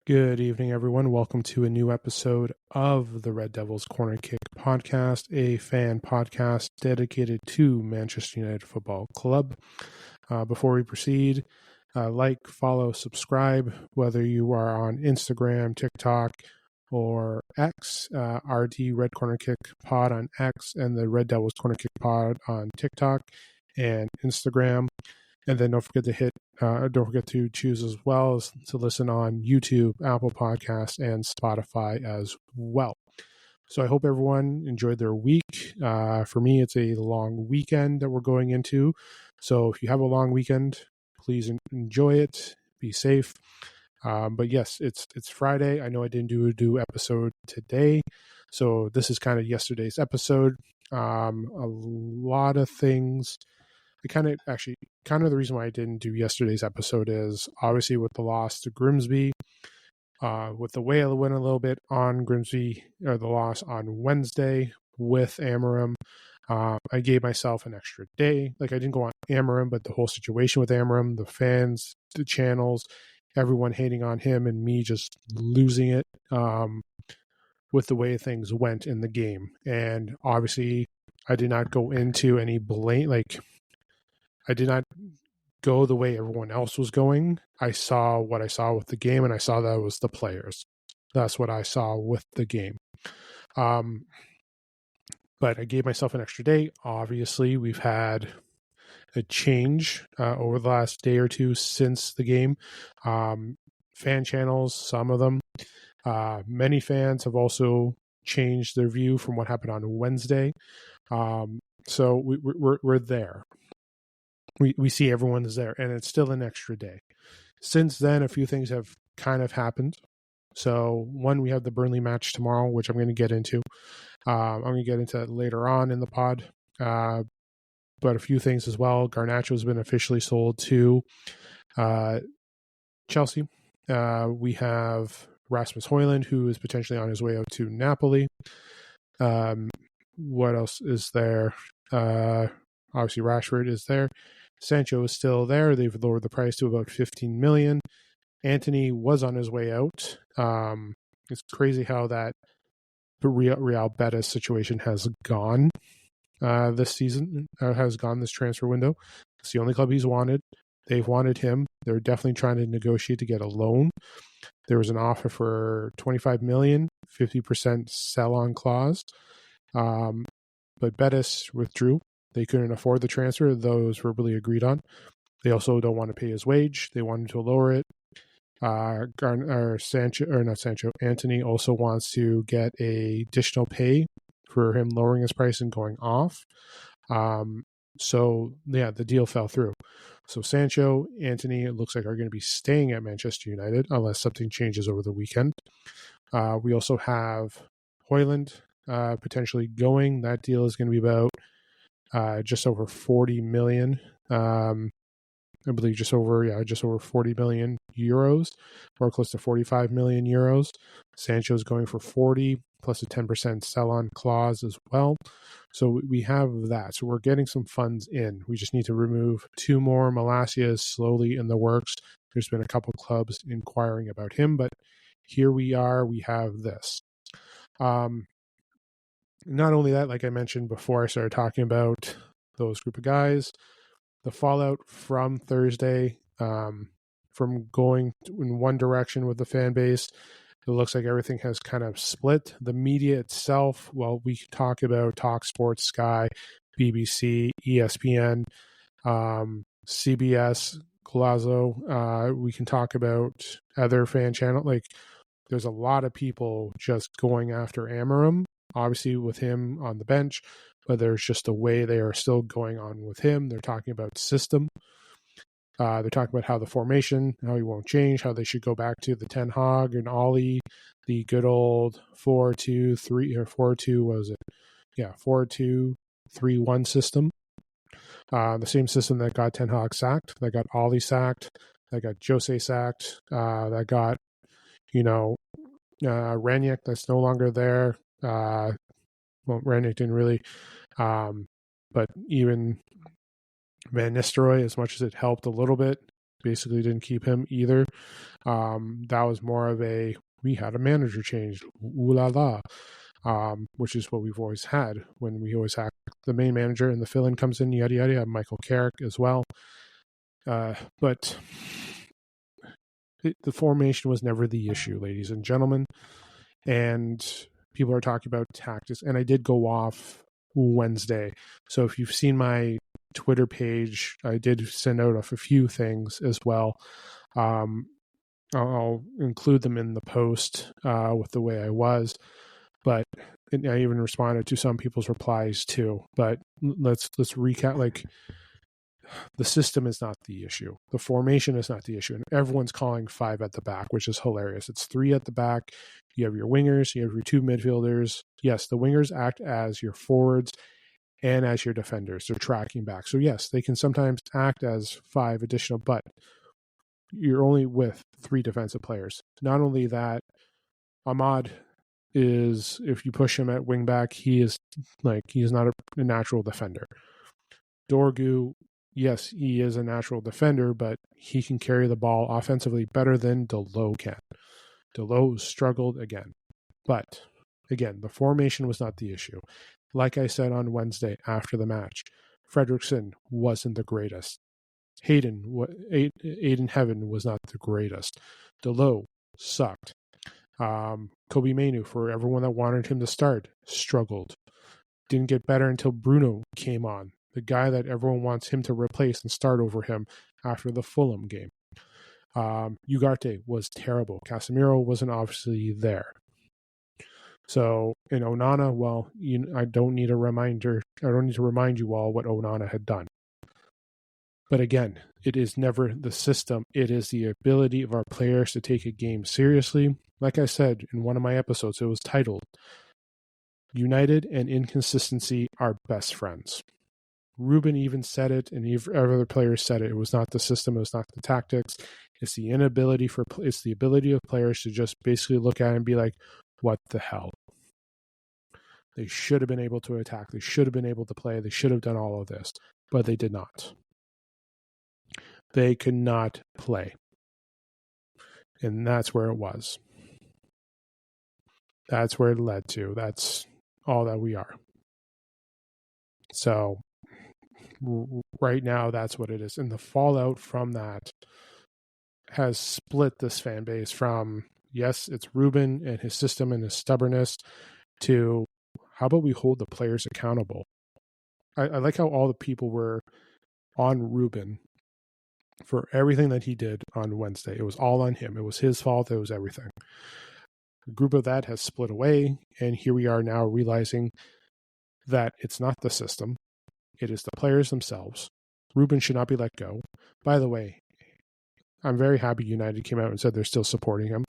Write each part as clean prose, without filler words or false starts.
Good evening, everyone. Welcome to a new episode of the Red Devils Corner Kick podcast, a fan podcast dedicated to Manchester United Football Club. Before we proceed, like, follow, subscribe, whether you are on Instagram, TikTok, or X, RD Red Corner Kick Pod on X, and the Red Devils Corner Kick Pod on TikTok and Instagram. And then don't forget to choose as well as to listen on YouTube, Apple Podcasts, and Spotify as well. So I hope everyone enjoyed their week. For me, it's a long weekend that we're going into. So if you have a long weekend, please enjoy it. Be safe. But yes, it's Friday. I know I didn't do episode today. So this is kind of yesterday's episode. A lot of things. Kind of the reason why I didn't do yesterday's episode is obviously with the loss to Grimsby, with the way I went a little bit on Grimsby, or the loss on Wednesday with Amarim. I gave myself an extra day. Like, I didn't go on Amarim, but the whole situation with Amarim, the fans, the channels, everyone hating on him, and me just losing it with the way things went in the game. And obviously, I did not go into any I did not go the way everyone else was going. I saw what I saw with the game, and I saw that it was the players. That's what I saw with the game. But I gave myself an extra day. Obviously, we've had a change over the last day or two since the game. Fan channels, some of them. Many fans have also changed their view from what happened on Wednesday. So we're there. We see everyone is there, and it's still an extra day. Since then, a few things have kind of happened. So, one, we have the Burnley match tomorrow, which I'm going to get into. I'm going to get into that later on in the pod. But a few things as well. Garnacho has been officially sold to Chelsea. We have Rasmus Højlund, who is potentially on his way out to Napoli. What else is there? Obviously, Rashford is there. Sancho is still there. They've lowered the price to about 15 million. Anthony was on his way out. It's crazy how that Real Betis situation has gone this season, has gone this transfer window. It's the only club he's wanted. They've wanted him. They're definitely trying to negotiate to get a loan. There was an offer for 25 million, 50% sell-on clause. But Betis withdrew. They couldn't afford the transfer. Those verbally agreed on. They also don't want to pay his wage. They wanted to lower it. Anthony also wants to get a additional pay for him lowering his price and going off. So the deal fell through. So Sancho, Anthony, it looks like are going to be staying at Manchester United unless something changes over the weekend. We also have Højlund potentially going. That deal is going to be about just over 40 million. I believe just over 40 million euros, or close to 45 million euros. Sancho's going for 40 plus a 10% sell-on clause as well. So we have that. So we're getting some funds in. We just need to remove two more. Malacia is slowly in the works. There's been a couple clubs inquiring about him, but here we are. We have this. Not only that, like I mentioned before I started talking about those group of guys, the fallout from Thursday, from going in one direction with the fan base, it looks like everything has kind of split. The media itself, well, we can talk about TalkSport, Sky, BBC, ESPN, CBS, Golazo. We can talk about other fan channels. Like, there's a lot of people just going after Amarim, obviously with him on the bench, but there's just a way they are still going on with him. They're talking about system. They're talking about how the formation, how he won't change, how they should go back to the Ten Hag and Ollie, the good old 4-2-3 or 4-2, what was it? Yeah, 4-2-3-1 system. The same system that got Ten Hag sacked, that got Ollie sacked, that got Jose sacked, that got, Ranić that's no longer there. Ranić didn't really, but even Van Nistelrooy, as much as it helped a little bit, basically didn't keep him either. That was more of we had a manager change, ooh la la, which is what we've always had when we always have the main manager and the fill-in comes in, yada yada. Michael Carrick as well, but the formation was never the issue, ladies and gentlemen. And people are talking about tactics, and I did go off Wednesday. So if you've seen my Twitter page, I did send out a few things as well. I'll include them in the post with the way I was, but I even responded to some people's replies too. But let's recap. Like, the system is not the issue. The formation is not the issue. And everyone's calling 5 at the back, which is hilarious. It's 3 at the back. You have your wingers. You have your 2 midfielders. Yes, the wingers act as your forwards and as your defenders. They're tracking back. So yes, they can sometimes act as 5 additional, but you're only with 3 defensive players. Not only that, Ahmad is, if you push him at wing back, he is not a natural defender. Dorgu, yes, he is a natural defender, but he can carry the ball offensively better than Delo can. Delo struggled again. But, again, the formation was not the issue. Like I said on Wednesday after the match, Fredrickson wasn't the greatest. Aiden Heaven was not the greatest. Delo sucked. Kobe Mainu, for everyone that wanted him to start, struggled. Didn't get better until Bruno came on, the guy that everyone wants him to replace and start over him after the Fulham game. Ugarte was terrible. Casemiro wasn't obviously there. So in Onana, well, I don't need to remind you all what Onana had done. But again, it is never the system. It is the ability of our players to take a game seriously. Like I said in one of my episodes, it was titled, United and Inconsistency Are Best Friends. Ruben even said it, and other players said it. It was not the system. It was not the tactics. It's the ability of players to just basically look at it and be like, what the hell? They should have been able to attack. They should have been able to play. They should have done all of this, but they did not. They could not play. And that's where it was. That's where it led to. That's all that we are. So right now, that's what it is. And the fallout from that has split this fan base from, yes, it's Ruben and his system and his stubbornness, to how about we hold the players accountable? I like how all the people were on Ruben for everything that he did on Wednesday. It was all on him. It was his fault. It was everything. A group of that has split away, and here we are now realizing that it's not the system. It is the players themselves. Ruben should not be let go. By the way, I'm very happy United came out and said they're still supporting him.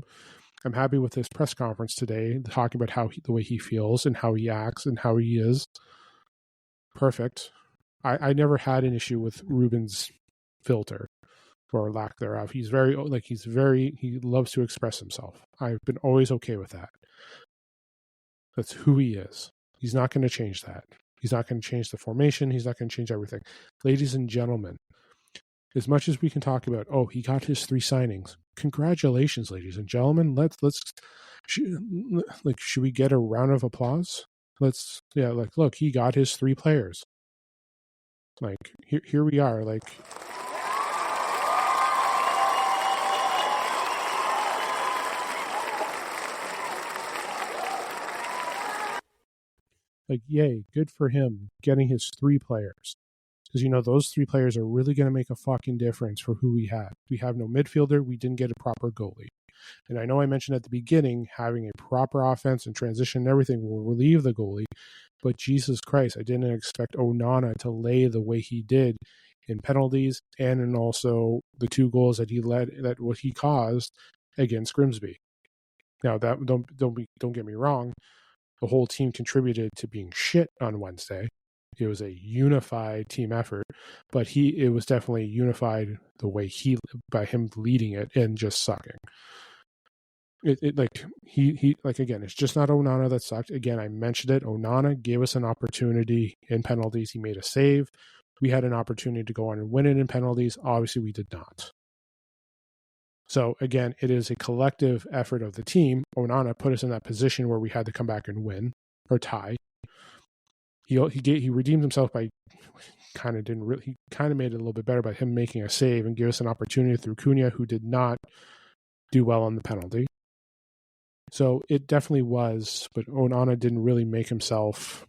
I'm happy with his press conference today, talking about the way he feels and how he acts and how he is. Perfect. I never had an issue with Ruben's filter, or lack thereof. He loves to express himself. I've been always okay with that. That's who he is. He's not going to change that. He's not going to change the formation. He's not going to change everything. Ladies and gentlemen, as much as we can talk about, he got his 3 signings. Congratulations, ladies and gentlemen. Should we get a round of applause? Look, he got his 3 players. Here we are, yay, good for him getting his 3 players. Because, those 3 players are really going to make a fucking difference for who we have. We have no midfielder. We didn't get a proper goalie. And I know I mentioned at the beginning, having a proper offense and transition and everything will relieve the goalie. But Jesus Christ, I didn't expect Onana to lay the way he did in penalties and in also the 2 goals that he caused against Grimsby. Now, that don't get me wrong. The whole team contributed to being shit on Wednesday. It was a unified team effort, but it was definitely unified the way by him leading it and just sucking. Again, it's just not Onana that sucked. Again, I mentioned it. Onana gave us an opportunity in penalties. He made a save. We had an opportunity to go on and win it in penalties. Obviously, we did not. So again, it is a collective effort of the team. Onana put us in that position where we had to come back and win or tie. He redeemed himself by he kind of made it a little bit better by him making a save and give us an opportunity through Cunha, who did not do well on the penalty. So it definitely was, but Onana didn't really make himself,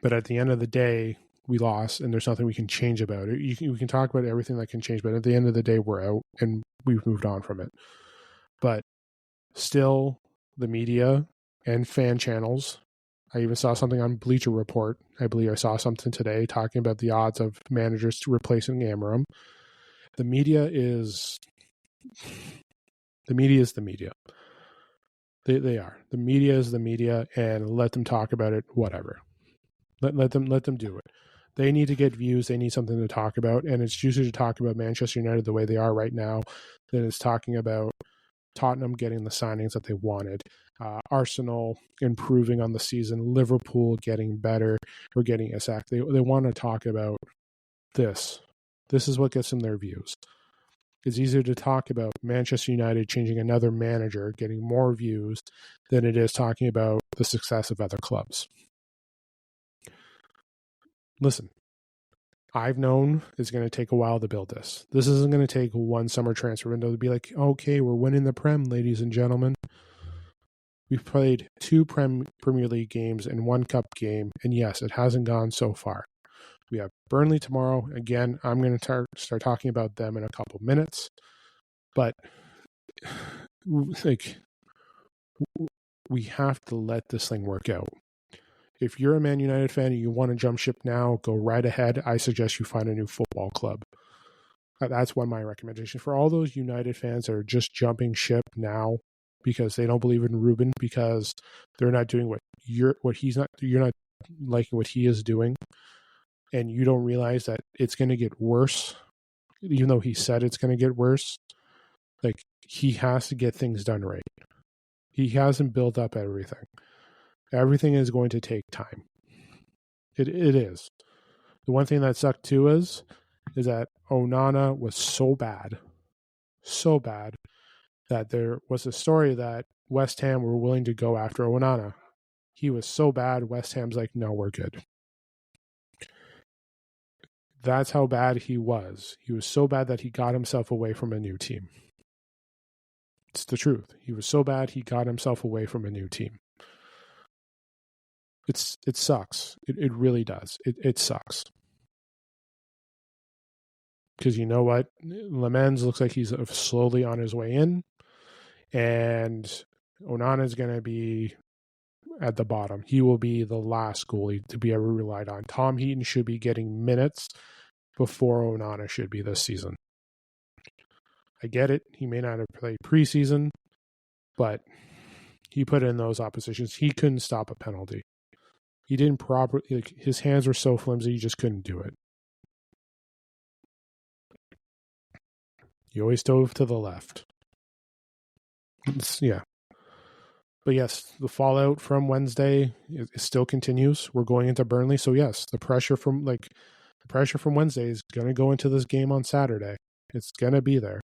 but at the end of the day, we lost, and there's nothing we can change about it. We can talk about everything that can change, but at the end of the day, we're out, and we've moved on from it. But still, the media and fan channels, I even saw something on Bleacher Report. I believe I saw something today talking about the odds of managers replacing Amarim. The media is the media. They are. The media is the media, and let them talk about it, whatever. Let them do it. They need to get views. They need something to talk about, and it's easier to talk about Manchester United the way they are right now than it's talking about Tottenham getting the signings that they wanted, Arsenal improving on the season, Liverpool getting better or getting a sack. They want to talk about this. This is what gets them their views. It's easier to talk about Manchester United changing another manager, getting more views, than it is talking about the success of other clubs. Listen, I've known it's going to take a while to build this. This isn't going to take one summer transfer window to be like, okay, we're winning the Prem, ladies and gentlemen. We've played 2 Premier League games and 1 Cup game, and yes, it hasn't gone so far. We have Burnley tomorrow. Again, I'm going to start talking about them in a couple minutes. But we have to let this thing work out. If you're a Man United fan and you want to jump ship now, go right ahead. I suggest you find a new football club. That's one of my recommendations. For all those United fans that are just jumping ship now because they don't believe in Ruben, because they're not doing you're not liking what he is doing, and you don't realize that it's going to get worse, even though he said it's going to get worse. Like, he has to get things done right. He hasn't built up everything. Everything is going to take time. It is. The one thing that sucked too is that Onana was so bad that there was a story that West Ham were willing to go after Onana. He was so bad, West Ham's like, no, we're good. That's how bad he was. He was so bad that he got himself away from a new team. It's the truth. He was so bad he got himself away from a new team. It sucks. It really does. It sucks. Because you know what? Lemens looks like he's slowly on his way in. And Onana is going to be at the bottom. He will be the last goalie to be ever relied on. Tom Heaton should be getting minutes before Onana should be this season. I get it. He may not have played preseason, but he put in those oppositions. He couldn't stop a penalty. He didn't properly, his hands were so flimsy, he just couldn't do it. He always dove to the left. Yeah. But yes, the fallout from Wednesday it still continues. We're going into Burnley. So yes, the pressure from Wednesday is going to go into this game on Saturday. It's going to be there.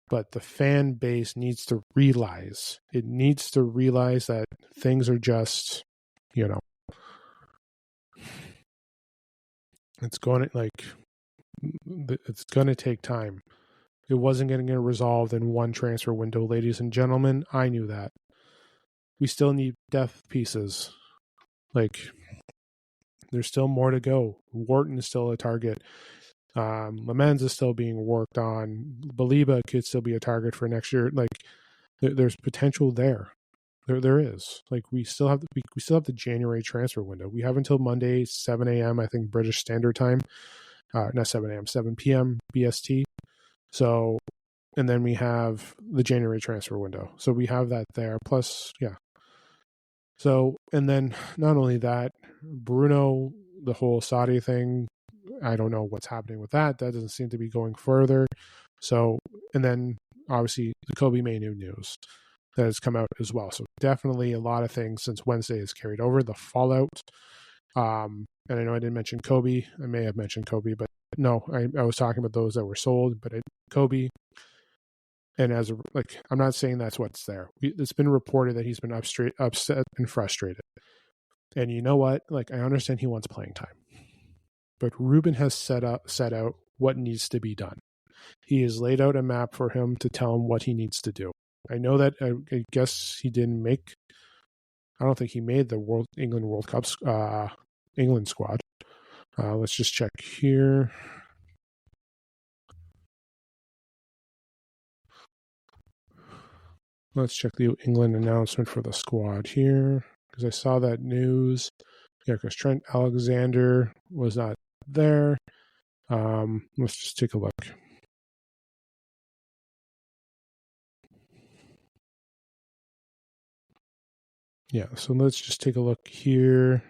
But the fan base needs to realize. It needs to realize that things are just, it's going to take time. It wasn't going to get resolved in one transfer window, ladies and gentlemen. I knew that. We still need depth pieces. There's still more to go. Wharton is still a target. Lemens is still being worked on. Baliba could still be a target for next year. There's potential there. There is. We still have the January transfer window. We have until Monday, 7 a.m. I think British Standard Time. Not 7 a.m. 7 p.m. BST. So, and then we have the January transfer window. So we have that there. Plus, yeah. So, and then not only that, Bruno, the whole Saudi thing, I don't know what's happening with that. That doesn't seem to be going further. So, and then obviously the Kobe Mainu news that has come out as well. So definitely a lot of things since Wednesday has carried over. The fallout. And I know I didn't mention Kobe. I may have mentioned Kobe, but no, I was talking about those that were sold, but Kobe. And I'm not saying that's what's there. It's been reported that he's been upset and frustrated. And you know what? Like, I understand he wants playing time, but Ruben has set out what needs to be done. He has laid out a map for him to tell him what he needs to do. I know that I guess he didn't make. I don't think he made the England World Cups England squad. Let's just check here. Let's check the England announcement for the squad here, because I saw that news. Yeah, because Trent Alexander was not there. Let's just take a look. Yeah, so let's just take a look here.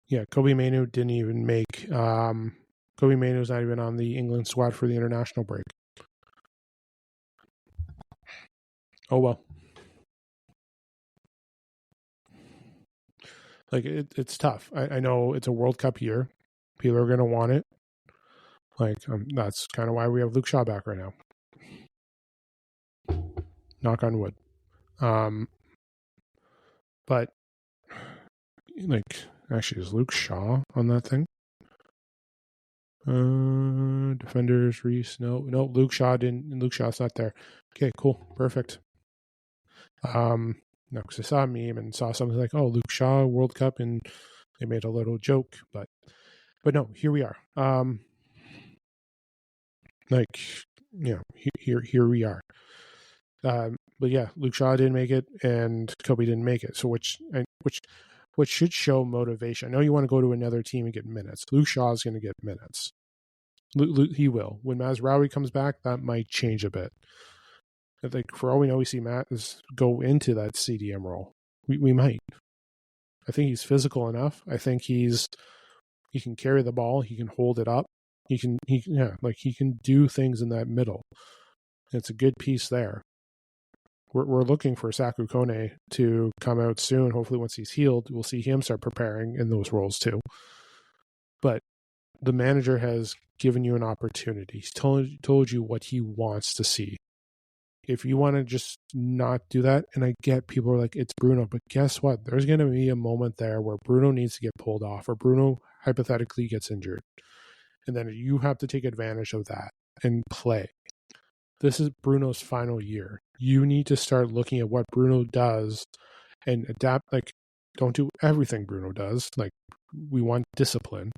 Yeah, Kobe Mainoo didn't even make. Kobe Mainoo's not even on the England squad for the international break. Oh well. Like, it's tough. I know it's a World Cup year. People are going to want it. Like, that's kind of why we have Luke Shaw back right now. Knock on wood. But, like, actually, is Luke Shaw on that thing? Defenders, Reese. No, Luke Shaw didn't. Luke Shaw's not there. Okay, cool. Perfect. No, because I saw a meme and saw something like, "Oh, Luke Shaw World Cup," and they made a little joke, but no, here we are. Here we are. But yeah, Luke Shaw didn't make it, and Kobe didn't make it. So which should show motivation. I know you want to go to another team and get minutes. Luke Shaw is going to get minutes. He will. When Mazraoui comes back, that might change a bit. I think for all we know, we see Matt go into that CDM role. We might. I think he's physical enough. I think he can carry the ball. He can hold it up. He can do things in that middle. It's a good piece there. We're looking for Saku Kone to come out soon. Hopefully, once he's healed, we'll see him start preparing in those roles too. But the manager has given you an opportunity. He's told you what he wants to see. If you want to just not do that, and I get people are like, it's Bruno, but guess what? There's going to be a moment there where Bruno needs to get pulled off, or Bruno hypothetically gets injured. And then you have to take advantage of that and play. This is Bruno's final year. You need to start looking at what Bruno does and adapt. Like, don't do everything Bruno does. Like, we want discipline.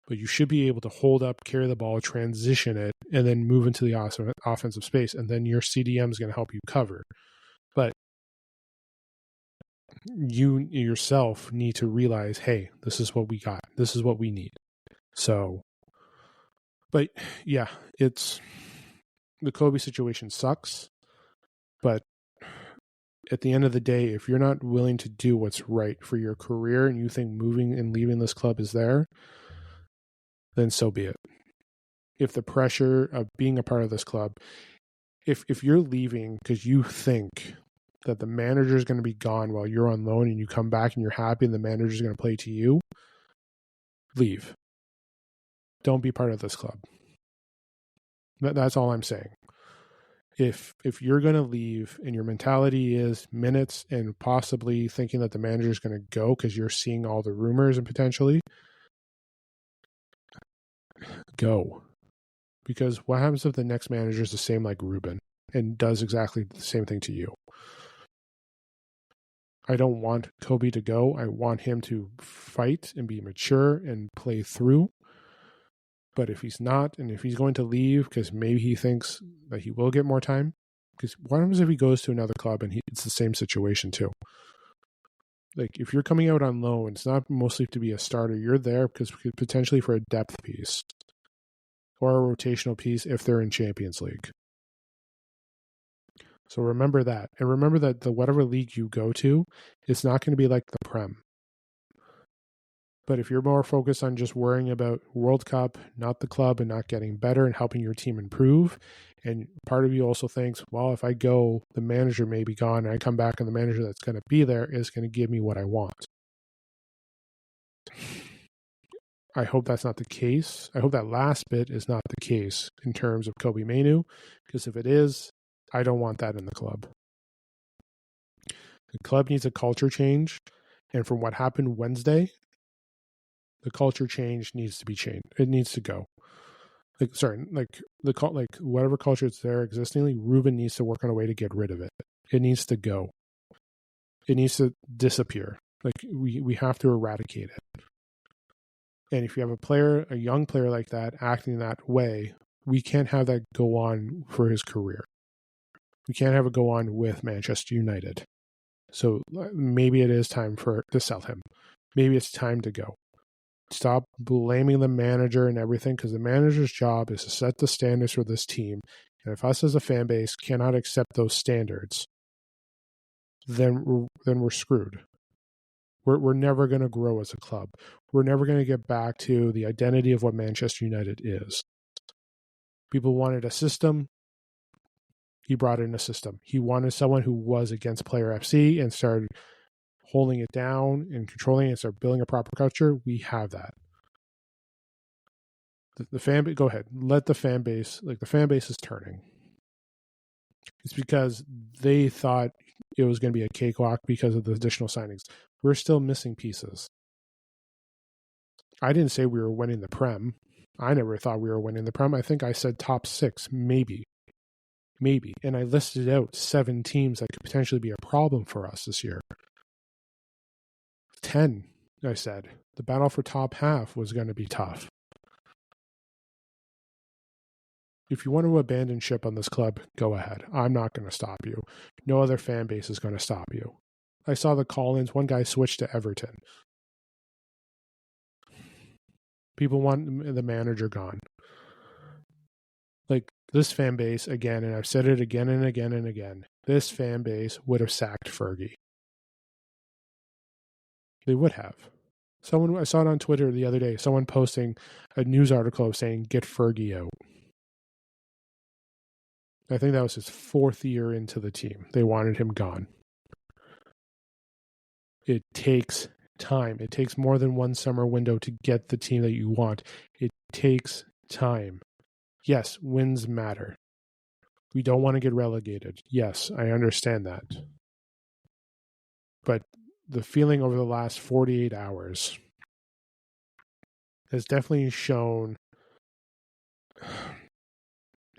But you should be able to hold up, carry the ball, transition it, and then move into the offensive space. And then your CDM is going to help you cover. But you yourself need to realize, hey, this is what we got. This is what we need. So, but yeah, the Kobe situation sucks. But at the end of the day, if you're not willing to do what's right for your career and you think moving and leaving this club is there, then so be it. If the pressure of being a part of this club, if you're leaving because you think that the manager is going to be gone while you're on loan and you come back and you're happy and the manager is going to play to you, leave. Don't be part of this club. That's all I'm saying. If you're going to leave and your mentality is minutes and possibly thinking that the manager is going to go because you're seeing all the rumors and potentially, go. Because what happens if the next manager is the same like Ruben and does exactly the same thing to you? I don't want Kobe to go. I want him to fight and be mature and play through. But if he's not, and if he's going to leave because maybe he thinks that he will get more time, because what happens if he goes to another club and it's the same situation too? Like, if you're coming out on loan, it's not mostly to be a starter. You're there because potentially for a depth piece or a rotational piece if they're in Champions League. So remember that. And remember that the whatever league you go to, it's not going to be like the Prem. But if you're more focused on just worrying about World Cup, not the club, and not getting better and helping your team improve, and part of you also thinks, well, if I go, the manager may be gone, and I come back and the manager that's going to be there is going to give me what I want. I hope that's not the case. I hope that last bit is not the case in terms of Kobe Mainu, because if it is, I don't want that in the club. The club needs a culture change, and from what happened Wednesday, the culture change needs to be changed. It needs to go. Whatever culture is there existingly, Ruben needs to work on a way to get rid of it. It needs to go. It needs to disappear. We have to eradicate it. And if you have a young player like that acting that way, we can't have that go on for his career. We can't have it go on with Manchester United. So maybe it is time to sell him. Maybe it's time to go. Stop blaming the manager and everything, because the manager's job is to set the standards for this team. And if us as a fan base cannot accept those standards, then we're screwed. We're never going to grow as a club. We're never going to get back to the identity of what Manchester United is. People wanted a system. He brought in a system. He wanted someone who was against Player FC and started holding it down and controlling it and start building a proper culture. We have that. The fan base, go ahead. Let the fan base, the fan base is turning. It's because they thought it was going to be a cakewalk because of the additional signings. We're still missing pieces. I didn't say we were winning the Prem. I never thought we were winning the Prem. I think I said top 6, maybe. And I listed out 7 teams that could potentially be a problem for us this year. 10, I said. The battle for top half was going to be tough. If you want to abandon ship on this club, go ahead. I'm not going to stop you. No other fan base is going to stop you. I saw the call-ins. One guy switched to Everton. People want the manager gone. This fan base, again, and I've said it again and again and again, this fan base would have sacked Fergie. They would have. I saw it on Twitter the other day, someone posting a news article saying, get Fergie out. I think that was his 4th year into the team. They wanted him gone. It takes time. It takes more than one summer window to get the team that you want. It takes time. Yes, wins matter. We don't want to get relegated. Yes, I understand that. But the feeling over the last 48 hours has definitely shown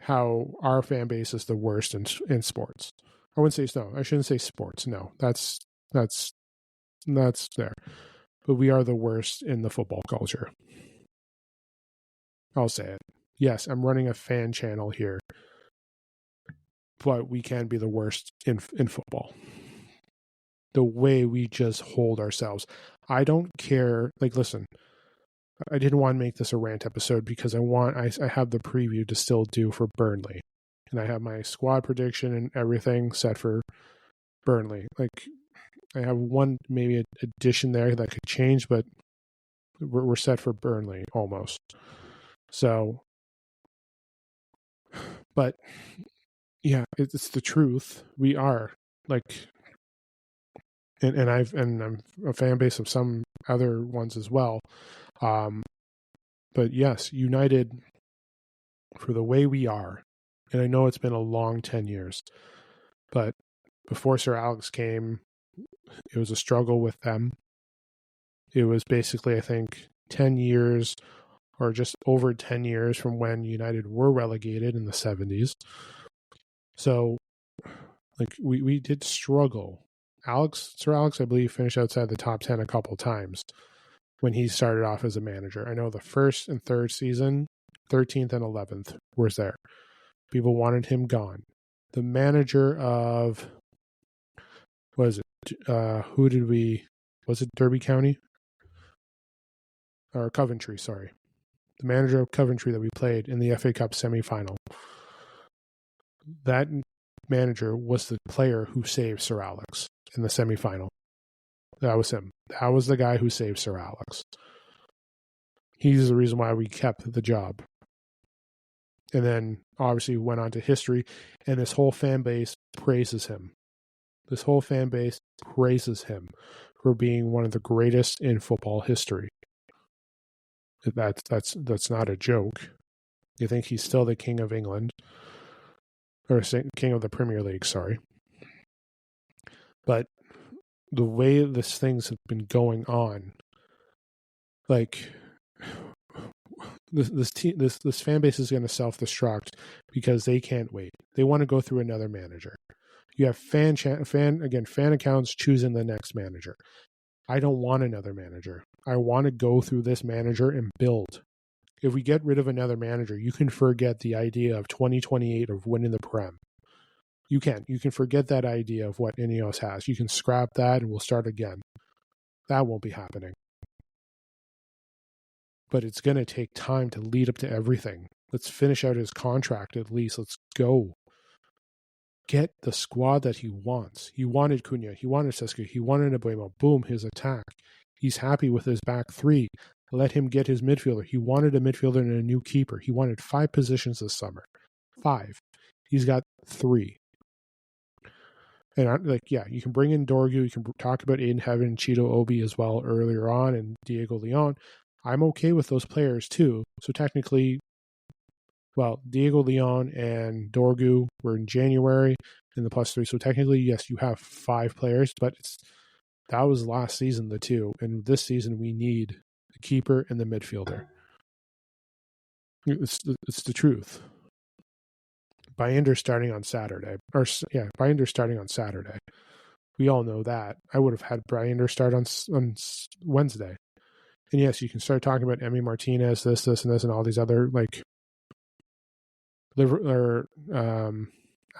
how our fan base is the worst in sports. I shouldn't say sports. No, that's there. But we are the worst in the football culture. I'll say it. Yes, I'm running a fan channel here, but we can be the worst in football. The way we just hold ourselves. I don't care. Listen, I didn't want to make this a rant episode because I have the preview to still do for Burnley. And I have my squad prediction and everything set for Burnley. I have one maybe addition there that could change, but we're set for Burnley almost. So, but yeah, it's the truth. We are and I'm a fan base of some other ones as well. But yes, United, for the way we are, and I know it's been a long 10 years, but before Sir Alex came, it was a struggle with them. It was basically, I think, 10 years or just over 10 years from when United were relegated in the 70s. So, we did struggle. Sir Alex, I believe, finished outside the top 10 a couple times when he started off as a manager. I know the first and third season, 13th and 11th, was there. People wanted him gone. The manager of, was it Derby County? Or Coventry, sorry. The manager of Coventry that we played in the FA Cup semi-final. That manager was the player who saved Sir Alex in the semi-final. That was him. That was the guy who saved Sir Alex. He's the reason why we kept the job. And then, obviously, went on to history, and this whole fan base praises him. This whole fan base praises him for being one of the greatest in football history. That's not a joke. You think he's still the king of England, or king of the Premier League? Sorry, but the way this things have been going on, like this fan base is going to self-destruct because they can't wait. They want to go through another manager. You have fan accounts choosing the next manager. I don't want another manager. I want to go through this manager and build. If we get rid of another manager, you can forget the idea of 2028 of winning the Prem. You can forget that idea of what Ineos has. You can scrap that and we'll start again. That won't be happening. But it's going to take time to lead up to everything. Let's finish out his contract at least. Let's go. Get the squad that he wants. He wanted Cunha. He wanted Sesko. He wanted Abuemo. Boom, his attack. He's happy with his back three. Let him get his midfielder. He wanted a midfielder and a new keeper. He wanted 5 positions this summer. 5. He's got 3. And you can bring in Dorgu. You can talk about Aiden Heaven, Cheeto Obi as well earlier on, and Diego Leon. I'm okay with those players too. So technically, Diego Leon and Dorgu were in January in the +3. So technically, yes, you have 5 players, but that was last season, the 2. And this season, we need the keeper and the midfielder. It's the truth. Binder starting on Saturday. Binder starting on Saturday. We all know that. I would have had Binder start on Wednesday. And yes, you can start talking about Emi Martinez, this, and this, and all these other,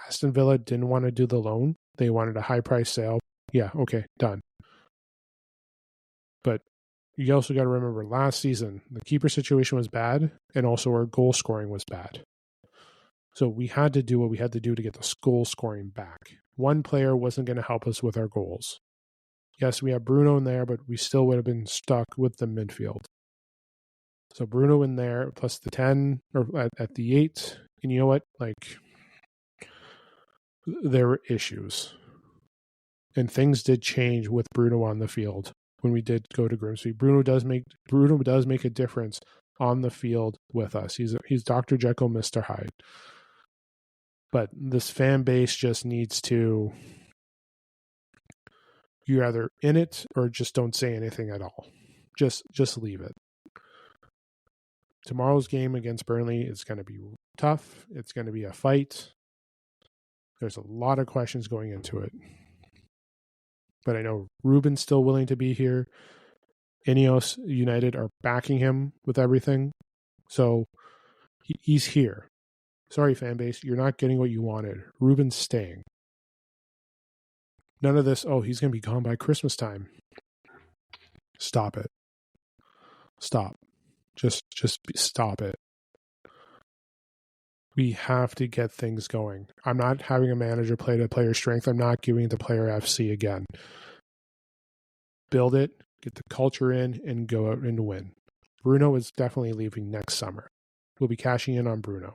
Aston Villa didn't want to do the loan. They wanted a high price sale. Yeah, okay, done. But you also got to remember last season, the keeper situation was bad, and also our goal scoring was bad. So we had to do what we had to do to get the goal scoring back. One player wasn't going to help us with our goals. Yes, we have Bruno in there, but we still would have been stuck with the midfield. So Bruno in there, plus the 10, or at the 8. And you know what? There were issues. And things did change with Bruno on the field when we did go to Grimsby. Bruno does make a difference on the field with us. He's Dr. Jekyll, Mr. Hyde. But this fan base just needs to... You're either in it or just don't say anything at all. Just leave it. Tomorrow's game against Burnley is going to be tough. It's going to be a fight. There's a lot of questions going into it. But I know Ruben's still willing to be here. Ineos United are backing him with everything. So he's here. Sorry, fan base, you're not getting what you wanted. Ruben's staying. None of this, he's going to be gone by Christmas time. Stop it. Stop. Just stop it. We have to get things going. I'm not having a manager play to player strength. I'm not giving the player FC again. Build it, get the culture in, and go out and win. Bruno is definitely leaving next summer. We'll be cashing in on Bruno.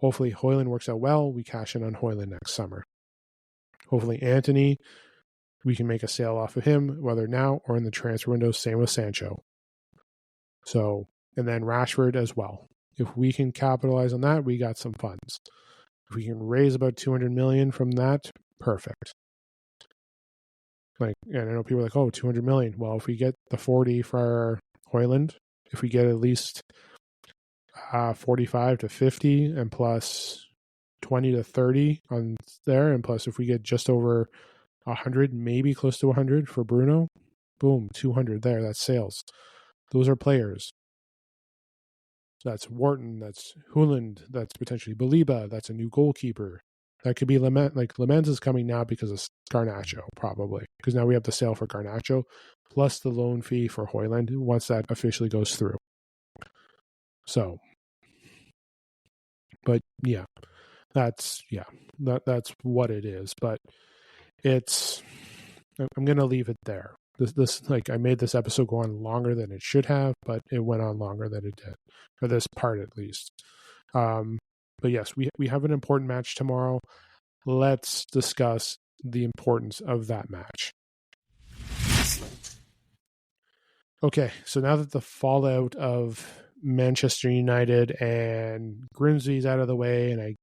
Hopefully Højlund works out well. We cash in on Højlund next summer. Hopefully Anthony, we can make a sale off of him, whether now or in the transfer window. Same with Sancho. So, and then Rashford as well. If we can capitalize on that, we got some funds. If we can raise about 200 million from that, perfect. And I know people are like, 200 million. Well, if we get the 40 for Højlund, if we get at least 45 to 50 and plus 20 to 30 on there, and plus if we get just over 100, maybe close to 100 for Bruno, boom, 200 there. That's sales. Those are players. That's Wharton, that's Højlund, that's potentially Baliba, that's a new goalkeeper. That could be Lament. Lamens is coming now because of Garnacho, probably. Because now we have the sale for Garnacho, plus the loan fee for Højlund once that officially goes through. So, but yeah, that's what it is. But I'm going to leave it there. This I made this episode go on longer than it should have, but it went on longer than it did, for this part at least. But yes, we have an important match tomorrow. Let's discuss the importance of that match. Okay, so now that the fallout of Manchester United and Grimsby's out of the way, and I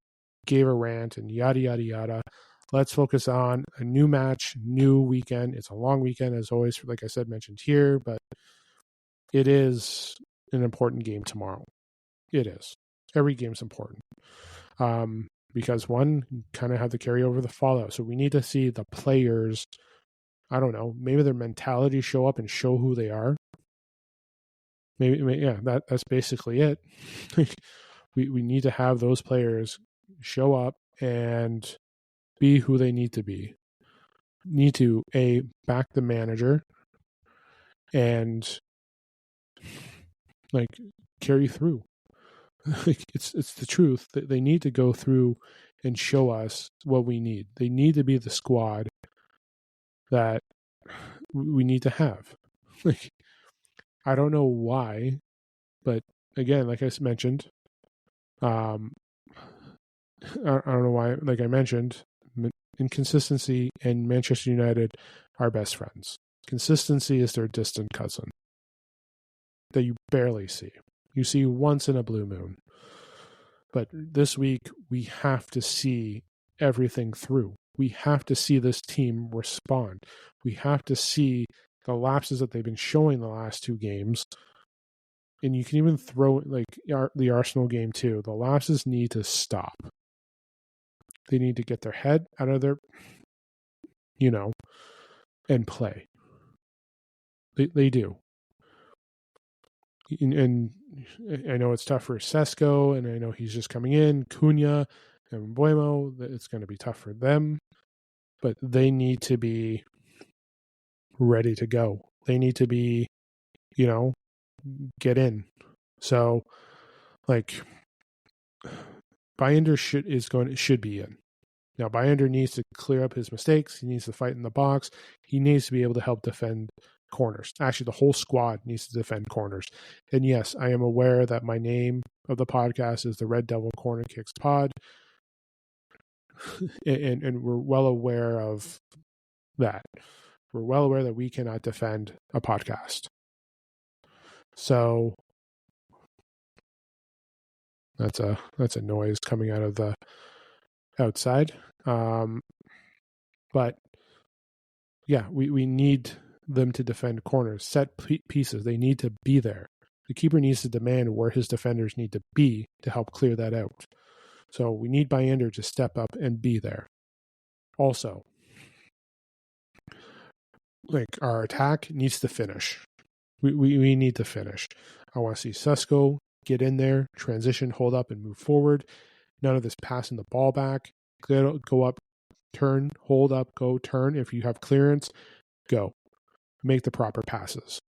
gave a rant and yada, yada, yada, let's focus on a new match, new weekend. It's a long weekend, as always, like I said, mentioned here, but it is an important game tomorrow. It is. Every game's important. Because one, kind of have to carry over the fallout. So we need to see the players, I don't know, maybe their mentality show up and show who they are. Maybe yeah, that's basically it. we need to have those players show up and be who they need to be. Need to back the manager and like carry through. Like it's the truth. They need to go through and show us what we need. They need to be the squad that we need to have. Like I don't know why, but again, like I mentioned, I don't know why. Like I mentioned, inconsistency and Manchester United are best friends. Consistency is their distant cousin that you barely see. You see once in a blue moon. But this week, we have to see everything through. We have to see this team respond. We have to see the lapses that they've been showing the last two games. And you can even throw like the Arsenal game too. The lapses need to stop. They need to get their head out of their, and play. They do. And I know it's tough for Sesko, and I know he's just coming in, Cunha and Buemo. It's going to be tough for them, but they need to be ready to go. They need to be, get in. So, like, Binder should be in. Now, Binder needs to clear up his mistakes. He needs to fight in the box. He needs to be able to help defend corners. Actually, the whole squad needs to defend corners. And yes, I am aware that my name of the podcast is the Red Devil Corner Kicks Pod. and we're well aware of that. We're well aware that we cannot defend a podcast. So that's a noise coming out of the outside. But yeah, we need them to defend corners, set pieces. They need to be there. The keeper needs to demand where his defenders need to be to help clear that out. So we need Binder to step up and be there. Also, like our attack needs to finish. We need to finish. I want to see Sesko get in there, transition, hold up, and move forward. None of this passing the ball back. Go up, turn, hold up, go, turn. If you have clearance, go. Make the proper passes.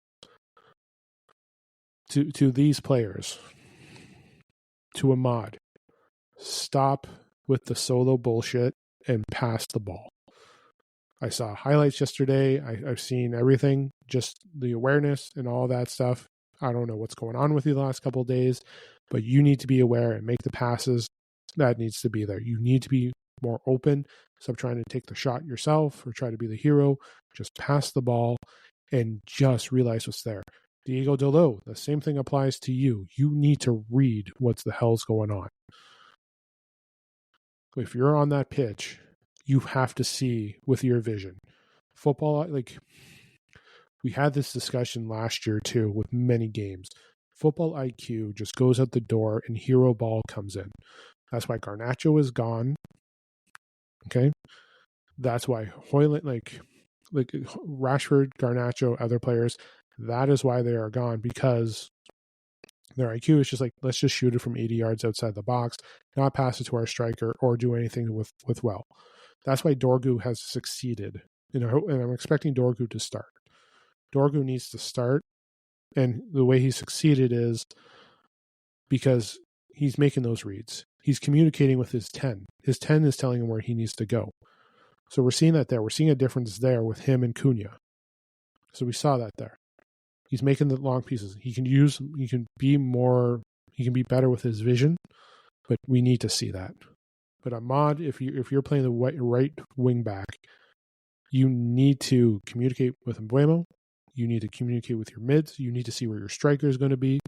To these players, to Ahmad, stop with the solo bullshit and pass the ball. I saw highlights yesterday. I've seen everything, just the awareness and all that stuff. I don't know what's going on with you the last couple of days, but you need to be aware and make the passes. That needs to be there. You need to be more open. Stop trying to take the shot yourself or try to be the hero. Just pass the ball and just realize what's there. Diego Dalot, the same thing applies to you. You need to read what's the hell's going on. If you're on that pitch, you have to see with your vision. Football, like we had this discussion last year too with many games. Football IQ just goes out the door and hero ball comes in. That's why Garnacho is gone. Okay. That's why Hoyland, like Rashford, Garnacho, other players, that is why they are gone, because their IQ is just like, let's just shoot it from 80 yards outside the box, not pass it to our striker or do anything with well. That's why Dorgu has succeeded. And I'm expecting Dorgu to start. Dorgu needs to start. And the way he succeeded is because he's making those reads. He's communicating with his 10. His 10 is telling him where he needs to go. So we're seeing that there. We're seeing a difference there with him and Cunha. So we saw that there. He's making the long pieces. He can be better with his vision, but we need to see that. But Ahmad, if you're playing the right wing back, you need to communicate with Mbuemo. You need to communicate with your mids. You need to see where your striker is going to be.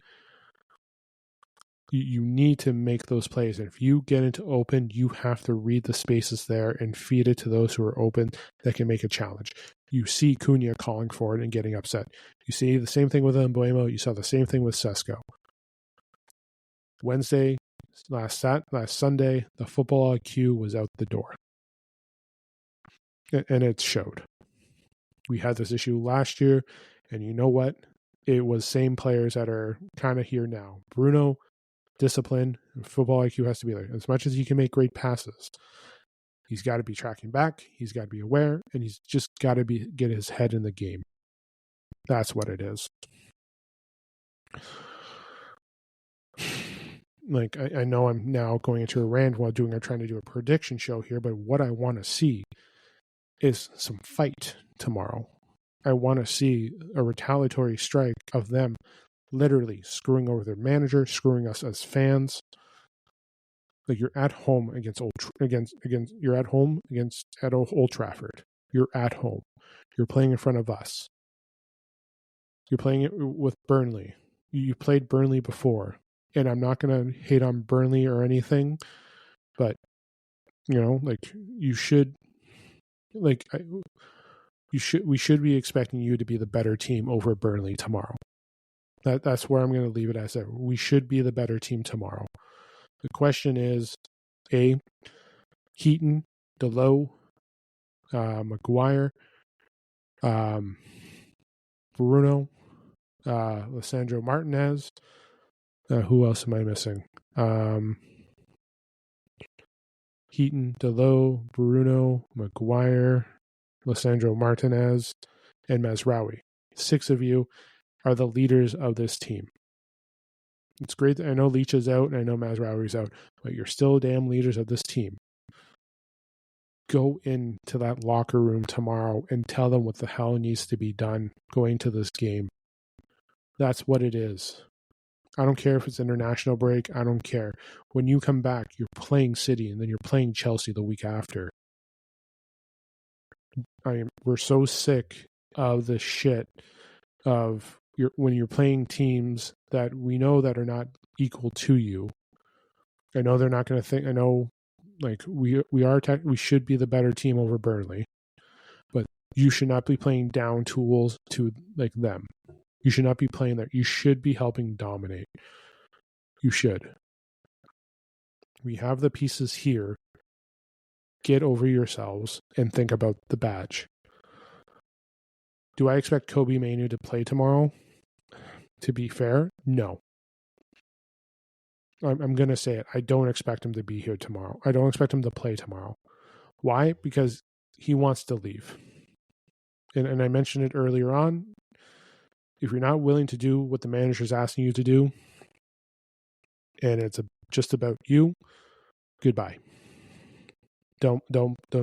You need to make those plays. And if you get into open, you have to read the spaces there and feed it to those who are open that can make a challenge. You see Cunha calling for it and getting upset. You see the same thing with Mbuemo. You saw the same thing with Sesko. Wednesday, last Sunday, the football IQ was out the door. And it showed. We had this issue last year, and you know what? It was same players that are kind of here now. Bruno, discipline, football IQ has to be there. As much as he can make great passes, he's got to be tracking back, he's got to be aware, and he's just got to get his head in the game. That's what it is. Like, I know I'm now going into a rant while trying to do a prediction show here, but what I want to see is some fight tomorrow. I want to see a retaliatory strike of them literally screwing over their manager, screwing us as fans. Like, you're at home against Old Trafford. You're at home. You're playing in front of us. You're playing it with Burnley. You played Burnley before, and I'm not going to hate on Burnley or anything, but we should be expecting you to be the better team over Burnley tomorrow. That's where I'm going to leave it as. We should be the better team tomorrow. The question is, Heaton, Delo, Maguire, Bruno, Lisandro Martinez. Who else am I missing? Heaton, Delo, Bruno, Maguire, Lisandro Martinez, and Mazraoui. 6 of you are the leaders of this team. It's great that I know Leach is out and I know Mazraoui's out, but you're still damn leaders of this team. Go into that locker room tomorrow and tell them what the hell needs to be done going to this game. That's what it is. I don't care if it's international break. I don't care. When you come back, you're playing City and then you're playing Chelsea the week after. We're so sick of the shit of when you're playing teams that we know that are not equal to you. I know they're not going to think. I know, like, we should be the better team over Burnley, but you should not be playing down tools to like them. You should not be playing there. You should be helping dominate. You should. We have the pieces here. Get over yourselves and think about the badge. Do I expect Kobe Mainu to play tomorrow? To be fair, no. I'm going to say it. I don't expect him to be here tomorrow. I don't expect him to play tomorrow. Why? Because he wants to leave. And I mentioned it earlier on. If you're not willing to do what the manager's asking you to do, and it's just about you, goodbye. Don't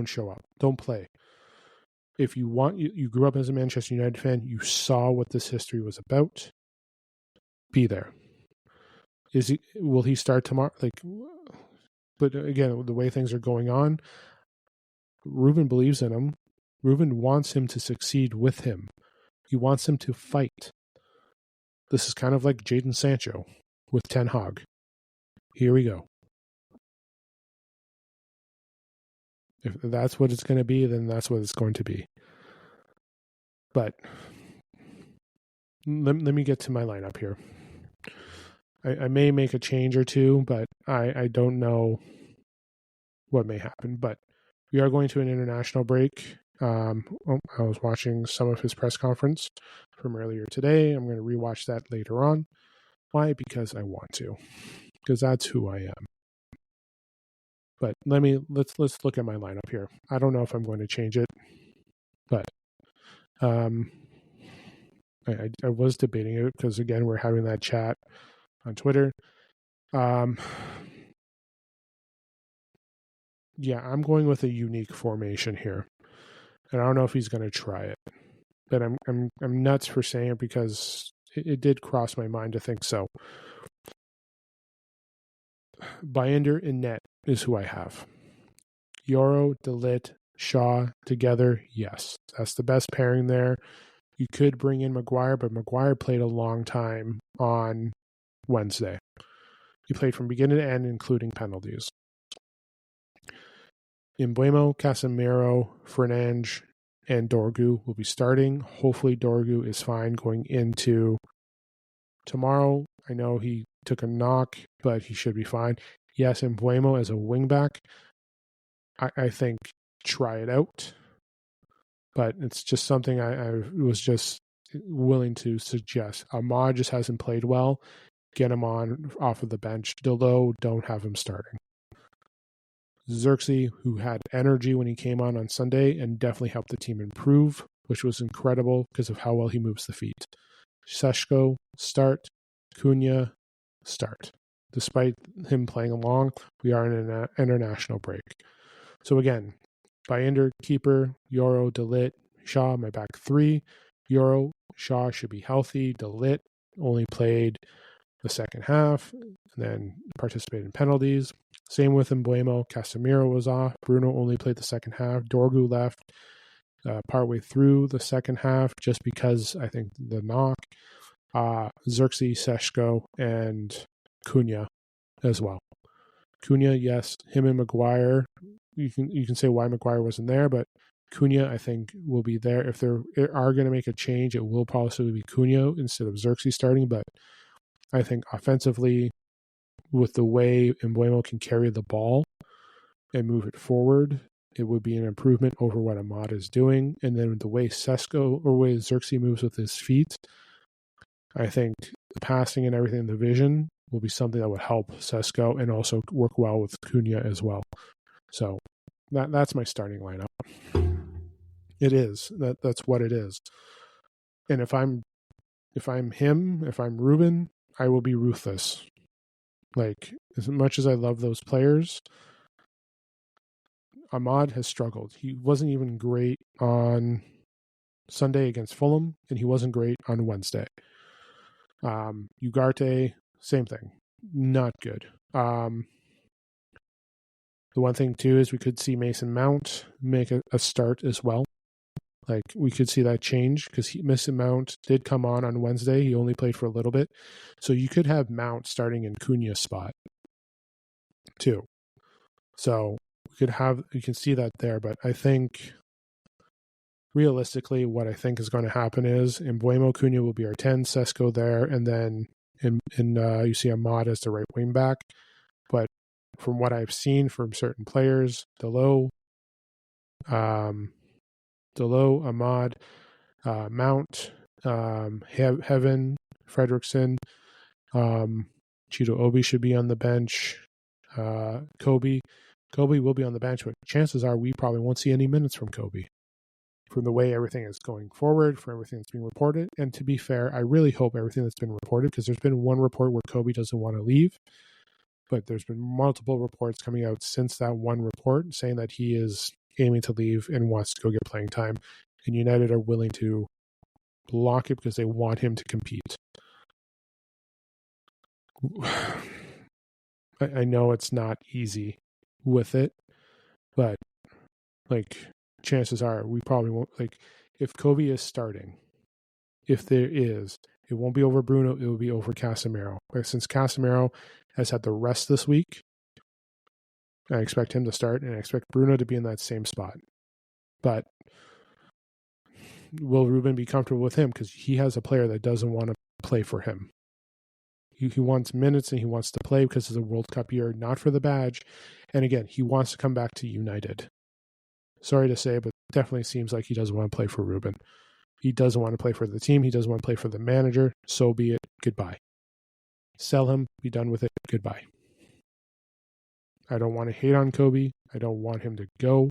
show up. Don't play. If you want, you grew up as a Manchester United fan, you saw what this history was about. Be there. Will he start tomorrow? But again, the way things are going on, Ruben believes in him. Ruben wants him to succeed with him. He wants him to fight. This is kind of like Jadon Sancho with Ten Hag. Here we go. If that's what it's going to be, then that's what it's going to be. But let me get to my lineup here. I may make a change or two, but I don't know what may happen. But we are going to an international break. I was watching some of his press conference from earlier today. I'm going to rewatch that later on. Why? Because I want to. Because that's who I am. But let's look at my lineup here. I don't know if I'm going to change it, but I was debating it because, again, we're having that chat on Twitter. Yeah, I'm going with a unique formation here, and I don't know if he's going to try it, but I'm nuts for saying it because it did cross my mind to think so. Bayender in net is who I have. Yoro, De Ligt, Shaw together, yes. That's the best pairing there. You could bring in Maguire, but Maguire played a long time on Wednesday. He played from beginning to end, including penalties. Mbeumo, Casemiro, Fernandes, and Dorgu will be starting. Hopefully Dorgu is fine going into tomorrow. I know he took a knock, but he should be fine. Yes, Mbeumo as a wingback, I think try it out. But it's just something I was just willing to suggest. Ahmad just hasn't played well. Get him on off of the bench. Delo, don't have him starting. Xerxes, who had energy when he came on Sunday and definitely helped the team improve, which was incredible because of how well he moves the feet. Šeško, start. Cunha, start. Despite him playing along, we are in an international break. So again, Bayender, keeper, Yoro, De Ligt, Shaw, my back three. Yoro, Shaw should be healthy. De Ligt only played the second half and then participated in penalties. Same with Mbeumo. Casemiro was off. Bruno only played the second half. Dorgu left partway through the second half just because I think the knock. Xerxes, Šeško, and Cunha as well. Cunha, yes, him and Maguire. You can say why Maguire wasn't there, but Cunha, I think, will be there. If they are going to make a change, it will possibly be Cunha instead of Xerxes starting. But I think offensively, with the way Mbeumo can carry the ball and move it forward, it would be an improvement over what Ahmad is doing. And then the way Xerxes moves with his feet, I think the passing and everything, the vision will be something that would help Šeško and also work well with Cunha as well. So that's my starting lineup. It is. That's what it is. And if I'm him, if I'm Ruben, I will be ruthless. Like, as much as I love those players, Ahmad has struggled. He wasn't even great on Sunday against Fulham, and he wasn't great on Wednesday. Ugarte, same thing. Not good. The one thing, too, is we could see Mason Mount make a start as well. Like, we could see that change because Mason Mount did come on Wednesday. He only played for a little bit. So you could have Mount starting in Cunha's spot, too. So you can see that there. But I think, realistically, what I think is going to happen is Mbeumo, Cunha will be our 10, Šeško there, and then you see Ahmad as the right wing back. But from what I've seen from certain players, Delo, Ahmad, Mount, Heaven, Fredrickson, Cheeto Obi should be on the bench. Kobe will be on the bench, but chances are we probably won't see any minutes from Kobe. From the way everything is going forward, for everything that's being reported. And to be fair, I really hope everything that's been reported, because there's been one report where Kobe doesn't want to leave, but there's been multiple reports coming out since that one report saying that he is aiming to leave and wants to go get playing time. And United are willing to block it because they want him to compete. I know it's not easy with it, but like, chances are we probably won't. Like, if Kobe is starting, if there is, it won't be over Bruno, it will be over Casemiro. But since Casemiro has had the rest this week, I expect him to start, and I expect Bruno to be in that same spot. But will Ruben be comfortable with him? Because he has a player that doesn't want to play for him. He wants minutes and he wants to play because it's a World Cup year, not for the badge. And again, he wants to come back to United. Sorry to say, but it definitely seems like he doesn't want to play for Ruben. He doesn't want to play for the team. He doesn't want to play for the manager. So be it. Goodbye. Sell him. Be done with it. Goodbye. I don't want to hate on Kobe. I don't want him to go.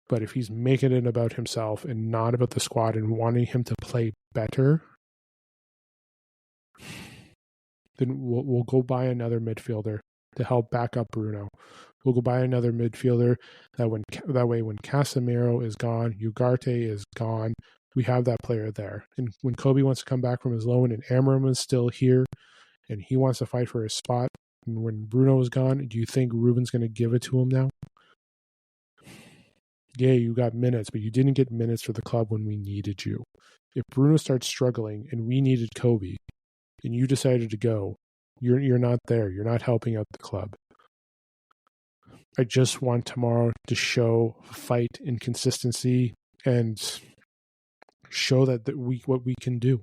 But if he's making it about himself and not about the squad and wanting him to play better, then we'll go buy another midfielder to help back up Bruno. We'll go buy another midfielder that way when Casemiro is gone, Ugarte is gone, we have that player there. And when Kobe wants to come back from his loan and Amram is still here and he wants to fight for his spot, and when Bruno is gone, do you think Ruben's going to give it to him now? Yeah, you got minutes, but you didn't get minutes for the club when we needed you. If Bruno starts struggling and we needed Kobe and you decided to go, you're not there. You're not helping out the club. I just want tomorrow to show fight and consistency and show that what we can do.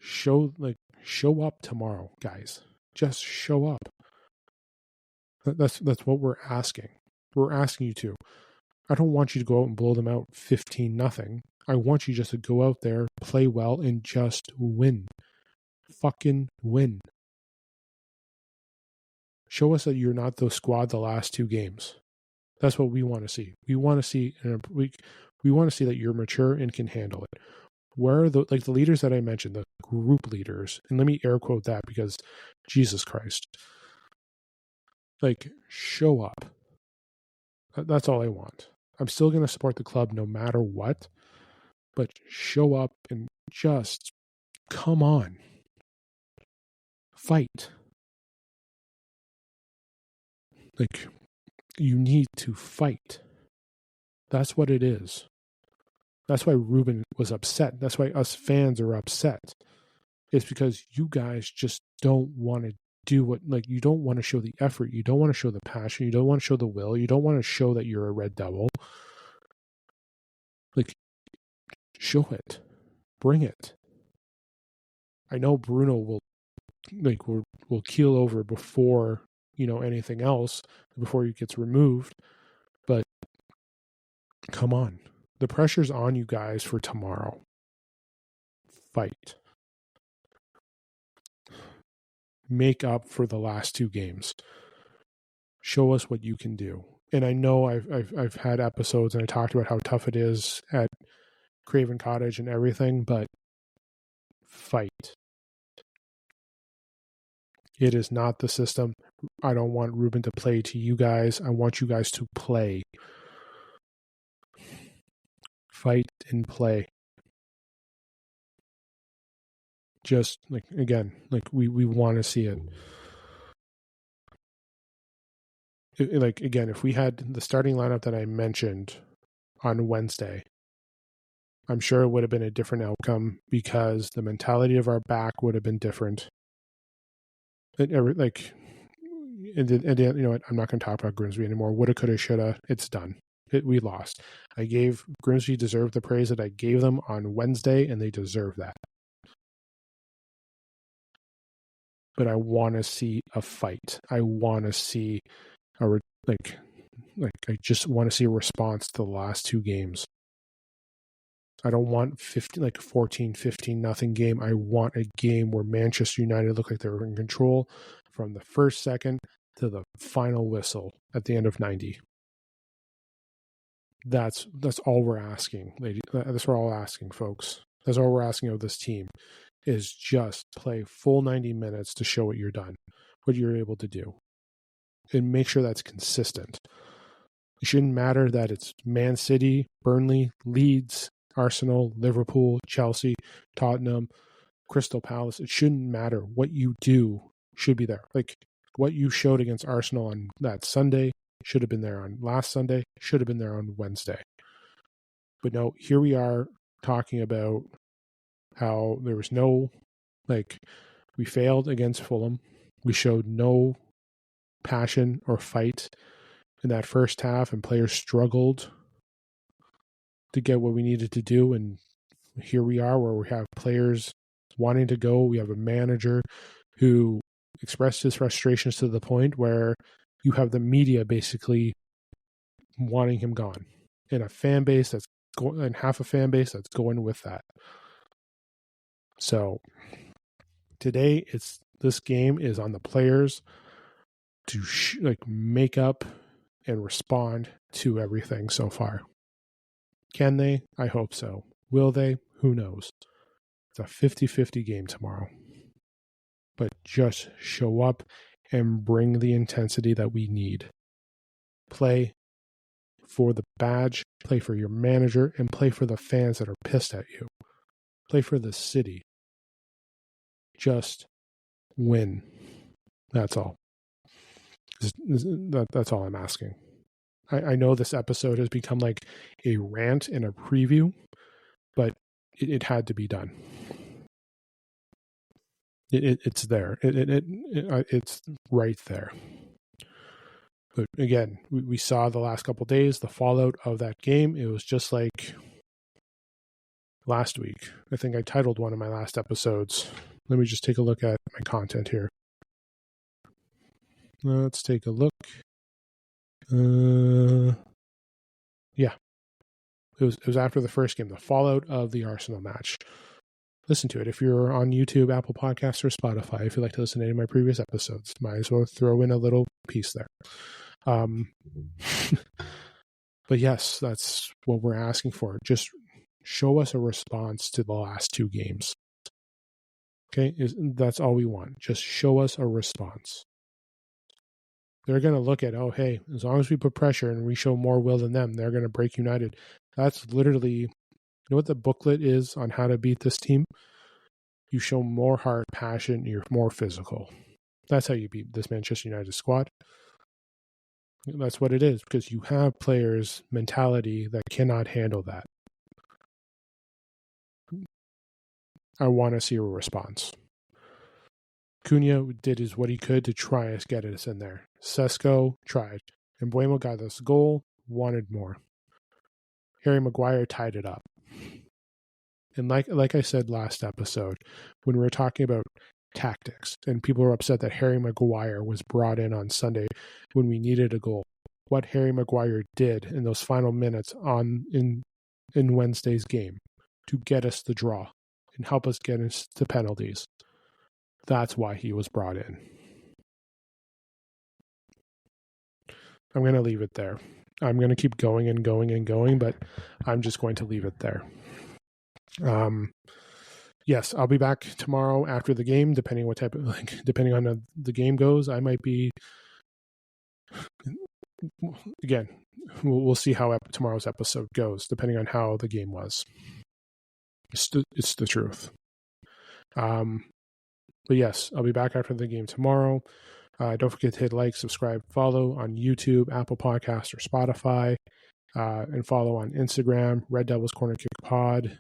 Show up tomorrow, guys. Just show up. That's what we're asking. We're asking you to. I don't want you to go out and blow them out 15-0. I want you just to go out there, play well, and just win. Fucking win. Show us that you're not the squad the last 2 games. That's what we want to see. We want to see we want to see that you're mature and can handle it. Where are the leaders that I mentioned, the group leaders, and let me air quote that because Jesus Christ. Show up. That's all I want. I'm still going to support the club no matter what, but show up and just come on. Fight. You need to fight. That's what it is. That's why Ruben was upset. That's why us fans are upset. It's because you guys just don't want to do what, you don't want to show the effort. You don't want to show the passion. You don't want to show the will. You don't want to show that you're a Red Devil. Show it. Bring it. I know Bruno will keel over before, anything else, before he gets removed. But come on. The pressure's on you guys for tomorrow. Fight. Make up for the last 2 games. Show us what you can do. And I know I've had episodes and I talked about how tough it is at Craven Cottage and everything, but fight. It is not the system. I don't want Ruben to play to you guys. I want you guys to play. Fight and play. Just again, we want to see it. Again, if we had the starting lineup that I mentioned on Wednesday, I'm sure it would have been a different outcome because the mentality of our back would have been different. And you know what? I'm not going to talk about Grimsby anymore. Woulda, coulda, shoulda. It's done. We lost. I gave Grimsby deserved the praise that I gave them on Wednesday, and they deserve that. But I want to see a fight. I want to see I just want to see a response to the last 2 games. I don't want 14, 15-0 game. I want a game where Manchester United look like they were in control from the first second to the final whistle at the end of 90. That's all we're asking, lady. That's what we're all asking, folks. That's all we're asking of this team is just play full 90 minutes to show what you're done, what you're able to do. And make sure that's consistent. It shouldn't matter that it's Man City, Burnley, Leeds, Arsenal, Liverpool, Chelsea, Tottenham, Crystal Palace. It shouldn't matter. What you do should be there. What you showed against Arsenal on that Sunday should have been there on last Sunday, should have been there on Wednesday. But no, here we are talking about how there was no, we failed against Fulham. We showed no passion or fight in that first half, and players struggled to get what we needed to do. And here we are where we have players wanting to go. We have a manager who expressed his frustrations to the point where you have the media basically wanting him gone, and a fan base that's going, and half a fan base that's going with that. So today, this game is on the players to make up and respond to everything so far. Can they? I hope so. Will they? Who knows? It's a 50-50 game tomorrow. But just show up and bring the intensity that we need. Play for the badge, play for your manager, and play for the fans that are pissed at you. Play for the city. Just win. That's all. That's all I'm asking. I know this episode has become like a rant and a preview, but it had to be done. It's there. It's right there. But again, we saw the last couple of days the fallout of that game. It was just like last week. I think I titled one of my last episodes. Let me just take a look at my content here. Let's take a look. Yeah. It was after the first game, the fallout of the Arsenal match. Listen to it. If you're on YouTube, Apple Podcasts, or Spotify, if you'd like to listen to any of my previous episodes, might as well throw in a little piece there. But yes, that's what we're asking for. Just show us a response to the last two games. Okay? That's all we want. Just show us a response. They're going to look at, oh, hey, as long as we put pressure and we show more will than them, they're going to break United. That's literally, you know what the booklet is on how to beat this team? You show more heart, passion, you're more physical. That's how you beat this Manchester United squad. That's what it is, because you have players' mentality that cannot handle that. I want to see a response. Cunha did what he could to try to get us in there. Sesko tried. And Mbeumo got us a goal, wanted more. Harry Maguire tied it up. And like I said last episode, when we were talking about tactics, and people were upset that Harry Maguire was brought in on Sunday when we needed a goal. What Harry Maguire did in those final minutes in Wednesday's game to get us the draw and help us get into penalties. That's why he was brought in. I'm going to leave it there. I'm going to keep going and going and going, but I'm just going to leave it there. Yes, I'll be back tomorrow after the game, depending on the game goes. I might be, again, we'll see how tomorrow's episode goes, depending on how the game was. It's the truth. But yes, I'll be back after the game tomorrow. Don't forget to hit like, subscribe, follow on YouTube, Apple Podcasts, or Spotify, and follow on Instagram, Red Devils Corner Kick Pod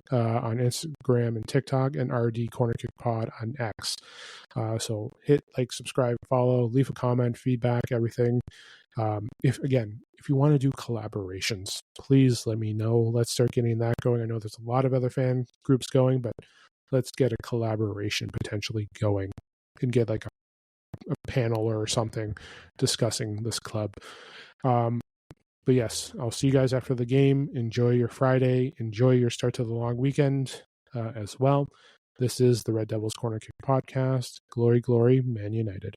on Instagram and TikTok, and RD Corner Kick Pod on X. So hit like, subscribe, follow, leave a comment, feedback, everything. If you want to do collaborations, please let me know. Let's start getting that going. I know there's a lot of other fan groups going, but let's get a collaboration potentially going and get like a panel or something discussing this club. But yes, I'll see you guys after the game. Enjoy your Friday. Enjoy your start to the long weekend as well. This is the Red Devils Corner Kick Podcast. Glory, glory, Man United.